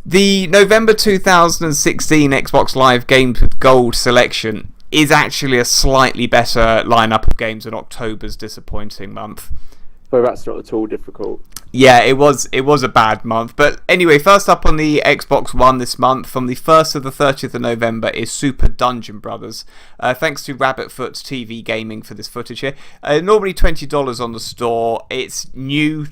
The November 2016 Xbox Live Games with Gold selection is actually a slightly better lineup of games than October's disappointing month. But that's not at all difficult. Yeah, it was a bad month. But anyway, first up on the Xbox One this month, from the 1st to the 30th of November, is Super Dungeon Brothers. Thanks to Rabbitfoot TV Gaming for this footage here. Normally $20 on the store. It's a new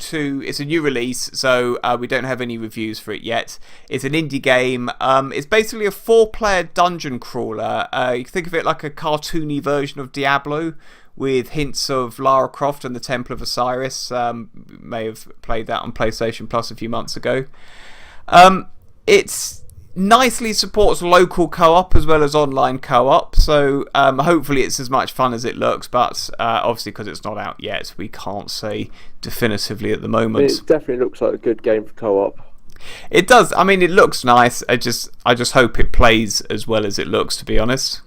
release, so we don't have any reviews for it yet. It's an indie game. It's basically a 4-player dungeon crawler. You can think of it like a cartoony version of Diablo, with hints of Lara Croft and the Temple of Osiris. May have played that on PlayStation Plus a few months ago. It nicely supports local co-op as well as online co-op, so hopefully it's as much fun as it looks, but obviously because it's not out yet, we can't say definitively at the moment. It definitely looks like a good game for co-op. It does. I mean, it looks nice. I just hope it plays as well as it looks, to be honest.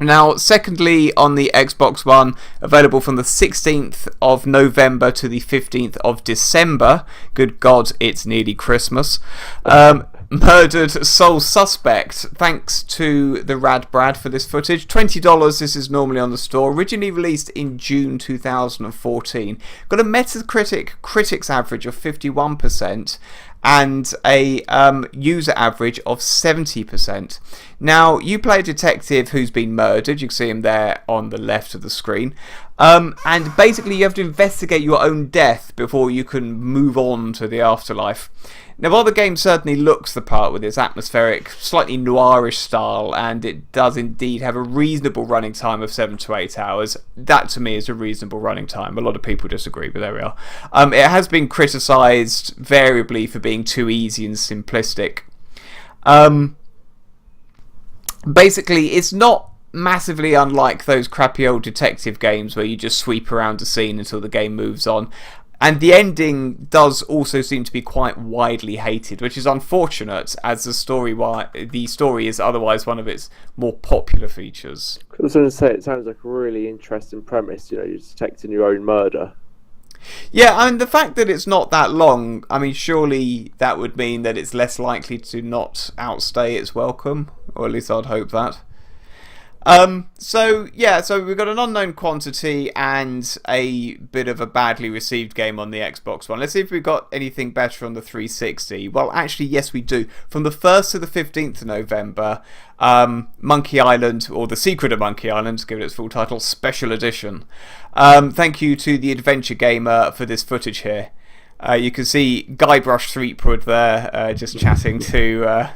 Now, secondly, on the Xbox One, available from the 16th of November to the 15th of December. Good God, it's nearly Christmas. Murdered Soul Suspect. Thanks to the Rad Brad for this footage. $20, this is normally on the store. Originally released in June 2014. Got a Metacritic critics average of 51%. And a user average of 70%. Now, you play a detective who's been murdered. You can see him there on the left of the screen. And basically, you have to investigate your own death before you can move on to the afterlife. Now, while the game certainly looks the part with its atmospheric, slightly noirish style, and it does indeed have a reasonable running time of 7 to 8 hours, that to me is a reasonable running time. A lot of people disagree, but there we are. It has been criticised variably for being too easy and simplistic. Basically, it's not massively unlike those crappy old detective games where you just sweep around a scene until the game moves on. And the ending does also seem to be quite widely hated, which is unfortunate, as the story is otherwise one of its more popular features. I was going to say, it sounds like a really interesting premise. You're detecting your own murder. Yeah, and the fact that it's not that long, I mean, surely that would mean that it's less likely to not outstay its welcome, or at least I'd hope that. So we've got an unknown quantity and a bit of a badly received game on the Xbox One. Let's see if we've got anything better on the 360. Well, actually, yes, we do. From the 1st to the 15th of November, Monkey Island, or The Secret of Monkey Island, to give it its full title, Special Edition. Thank you to the Adventure Gamer for this footage here. You can see Guybrush Threepwood there, just chatting to a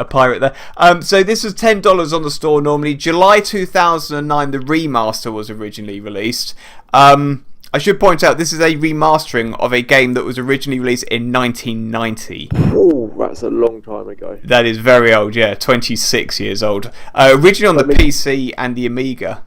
pirate there. So this was $10 on the store normally. July 2009, the remaster was originally released. I should point out this is a remastering of a game that was originally released in 1990. Oh, that's a long time ago. That is very old, yeah, 26 years old. Originally on the PC and the Amiga.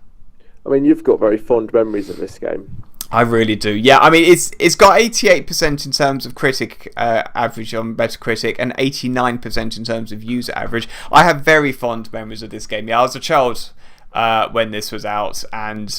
I mean, you've got very fond memories of this game. I really do. Yeah, I mean, it's got 88% in terms of critic average on Metacritic and 89% in terms of user average. I have very fond memories of this game. Yeah, I was a child when this was out, and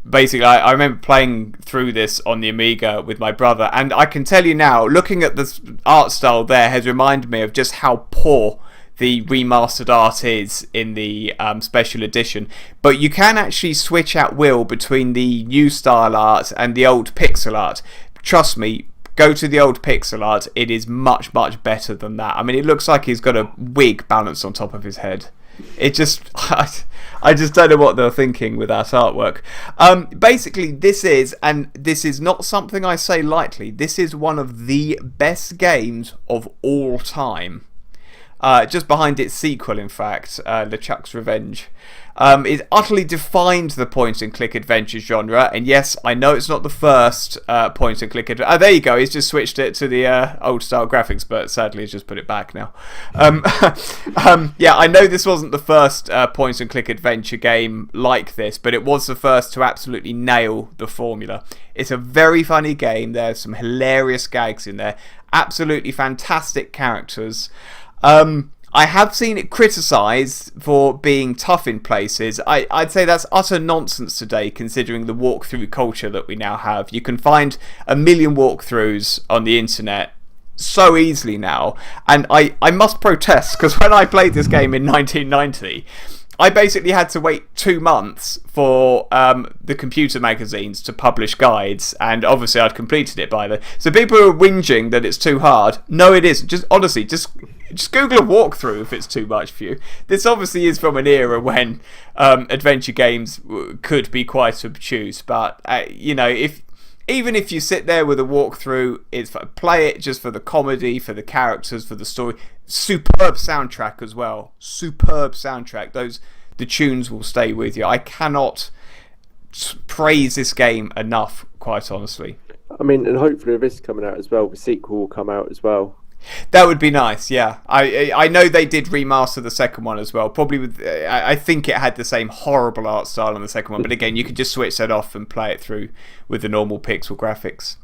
basically I remember playing through this on the Amiga with my brother, and I can tell you now, looking at the art style there has reminded me of just how poor the remastered art is in the special edition, but you can actually switch at will between the new style art and the old pixel art. Trust me, go to the old pixel art. It is much, much better than that. I mean, it looks like he's got a wig balanced on top of his head. It just, I just don't know what they're thinking with that artwork. Basically, this is not something I say lightly, this is one of the best games of all time. Just behind its sequel, in fact, LeChuck's Revenge. It utterly defined the point-and-click adventure genre, and yes, I know it's not the first point-and-click adventure. There you go, he's just switched it to the old-style graphics, but sadly he's just put it back now. Yeah, I know this wasn't the first point-and-click adventure game like this, but it was the first to absolutely nail the formula. It's a very funny game, there's some hilarious gags in there, absolutely fantastic characters. I have seen it criticised for being tough in places. I'd say that's utter nonsense today, considering the walkthrough culture that we now have. You can find a million walkthroughs on the internet so easily now, and I must protest, because when I played this game in 1990, I basically had to wait 2 months for the computer magazines to publish guides, and obviously I'd completed it by then. So people are whinging that it's too hard. No, it isn't. Just honestly, just Google a walkthrough if it's too much for you. This obviously is from an era when adventure games could be quite obtuse, but you know, even if you sit there with a walkthrough, play it just for the comedy, for the characters, for the story. Superb soundtrack as well. Superb soundtrack. The tunes will stay with you. I cannot praise this game enough, quite honestly. I mean, and hopefully with this coming out as well, the sequel will come out as well. That would be nice, yeah. I know they did remaster the second one as well. Probably with, I think it had the same horrible art style on the second one, but again, you could just switch that off and play it through with the normal pixel graphics.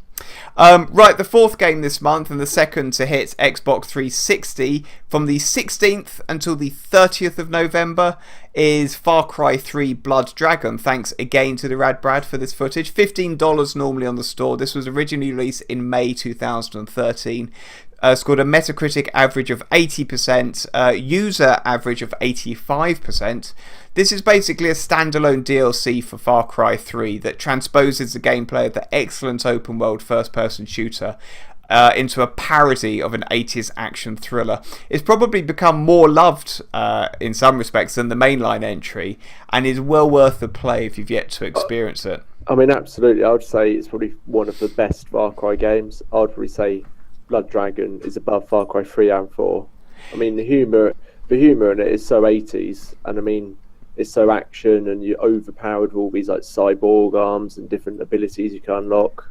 Right, the fourth game this month and the second to hit Xbox 360 from the 16th until the 30th of November is Far Cry 3 Blood Dragon. Thanks again to the Rad Brad for this footage. $15 normally on the store. This was originally released in May 2013. Scored a Metacritic average of 80%, user average of 85%. This is basically a standalone DLC for Far Cry 3 that transposes the gameplay of the excellent open world first person shooter into a parody of an 80s action thriller. It's probably become more loved in some respects than the mainline entry, and is well worth the play if you've yet to experience it. I mean, absolutely. I would say it's probably one of the best Far Cry games. I would probably say Blood Dragon is above Far Cry 3 and 4. I mean, the humour in it is so 80s, and I mean, it's so action, and you're overpowered with all these like cyborg arms and different abilities you can unlock.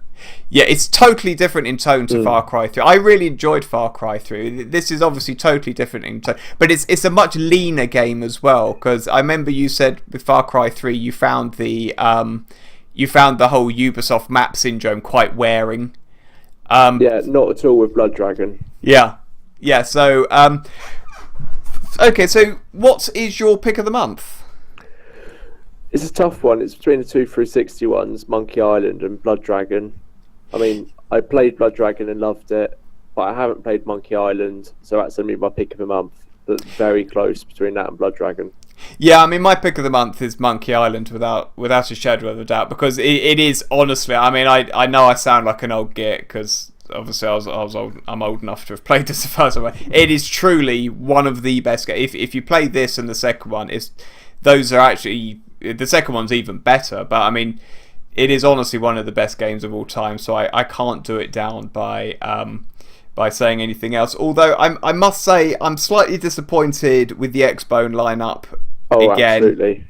Yeah, it's totally different in tone to Far Cry 3. I really enjoyed Far Cry 3. This is obviously totally different in tone, but it's a much leaner game as well, because I remember you said with Far Cry 3 you found the whole Ubisoft map syndrome quite wearing. Yeah, not at all with Blood Dragon. Yeah. So, okay. So, what is your pick of the month? It's a tough one. It's between the two 360 ones, Monkey Island and Blood Dragon. I mean, I played Blood Dragon and loved it, but I haven't played Monkey Island, so that's going to be my pick of the month. But very close between that and Blood Dragon. Yeah, I mean, my pick of the month is Monkey Island without a shadow of a doubt, because it is honestly. I mean, I know I sound like an old git because obviously I'm old enough to have played this the first time. It is truly one of the best games. If you play this and the second one, those are actually, the second one's even better. But I mean, it is honestly one of the best games of all time. So I can't do it down by saying anything else. Although I must say I'm slightly disappointed with the X-Bone lineup. Oh, again. Absolutely.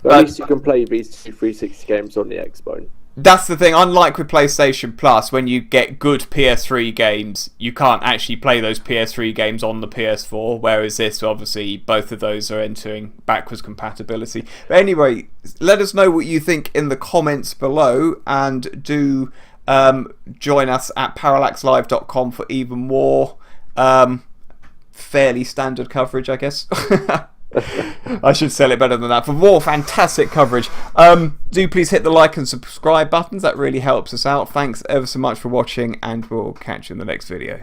But at least you can play these two 360 games on the X-Bone. That's the thing. Unlike with PlayStation Plus, when you get good PS3 games, you can't actually play those PS3 games on the PS4. Whereas this, obviously, both of those are entering backwards compatibility. But anyway, let us know what you think in the comments below, and do join us at ParallaxLive.com for even more fairly standard coverage, I guess. I should sell it better than that. For more fantastic coverage, do please hit the like and subscribe buttons. That really helps us out. Thanks ever so much for watching, and we'll catch you in the next video.